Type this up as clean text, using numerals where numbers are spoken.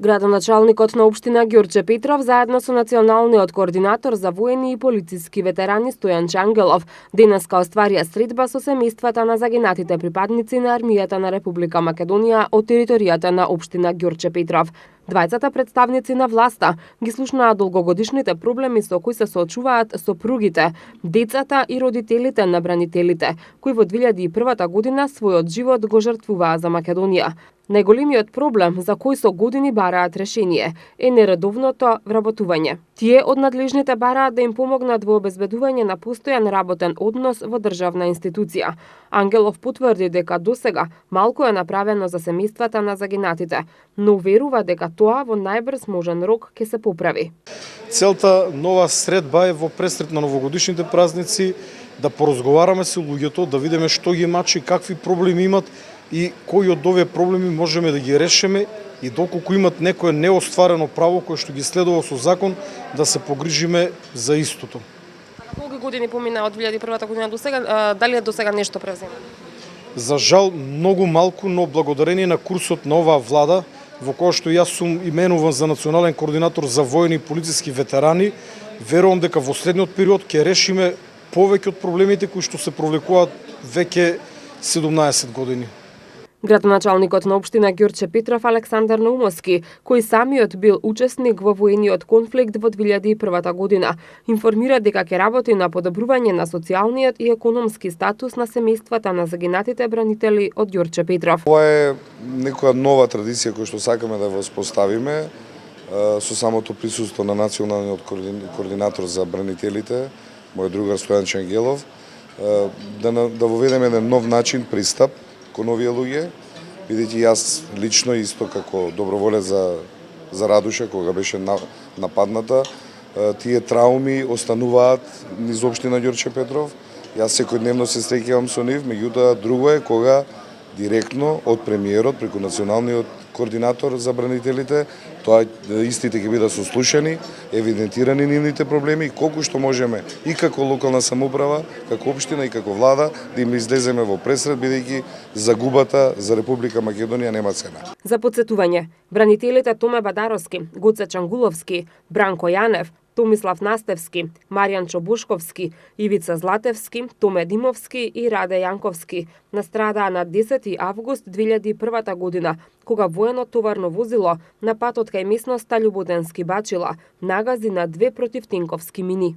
Градоначалникот на општина Ѓорче Петров заедно со националниот координатор за воени и полициски ветерани Стојан Чангелов денеска остварија средба со семејствата на загинатите припадници на армијата на Република Македонија од територијата на општина Ѓорче Петров. Двајцата представници на власта ги слушнаа долгогодишните проблеми со кои се соочуваат сопругите, децата и родителите на бранителите, кои во 2001 година својот живот го жртвуваа за Македонија. Најголемиот проблем за кој со години бараат решение е нередовното вработување. Тие од надлежните бараат да им помогнат во обезбедување на постојан работен однос во државна институција. Ангелов потврди дека досега малку е направено за семејствата на загинатите, но верува дека тоа во најбрз можен рок ќе се поправи. Целта нова средба е во пресрет на новогодишните празници да поразговараме со луѓето, да видиме што ги мачи, какви проблеми имат и кои од овие проблеми можеме да ги решиме и доколку имат некое неостварено право кое што ги следува со закон, да се погрижиме за истото. Колку години помина од 2001 година до сега, дали до сега нешто превзема? За жал многу малку, но благодарение на курсот на оваа влада, во која што јас сум именуван за национален координатор за воени и полициски ветерани, верувам дека во следниот период ќе решиме повеќе од проблемите кои што се провлекуваат веќе 17 години. Градоначалникот на општина Ѓорче Петров Александар Наумовски, кој самиот бил учесник во воениот конфликт во 2001 година, информира дека ќе работи на подобрување на социјалниот и економски статус на семејствата на загинатите бранители од Ѓорче Петров. Ова е некоја нова традиција која што сакаме да воспоставиме со самото присуство на националниот координатор за бранителите, мојот другар Стојан Чангелов, да воведеме еден нов начин пристап кон овие луѓе, бидејќи јас лично исто како доброволец за Радуша кога беше нападната, тие трауми остануваат низ општина Ѓорче Петров. Јас секојдневно се среќавам со нив, меѓутоа друго е кога директно од премиерот преку националниот координатор за бранителите, тоа истите ќе бидат сослушани, евидентирани нивните проблеми, колку што можеме и како локална самоуправа, како општина и како влада да им излеземе во пресред, бидејќи загубата за Република Македонија нема цена. За потсетување, бранителите Томе Бадаровски, Гоце Чангуловски, Бранко Јанев, Томислав Настевски, Маријан Чобушковски, Ивица Златевски, Томе Димовски и Раде Јанковски настрадаа на 10 август 2001 година, кога воено товарно возило на патот кај местноста Љубоденски Бачила нагази на 2 противтенковски мини.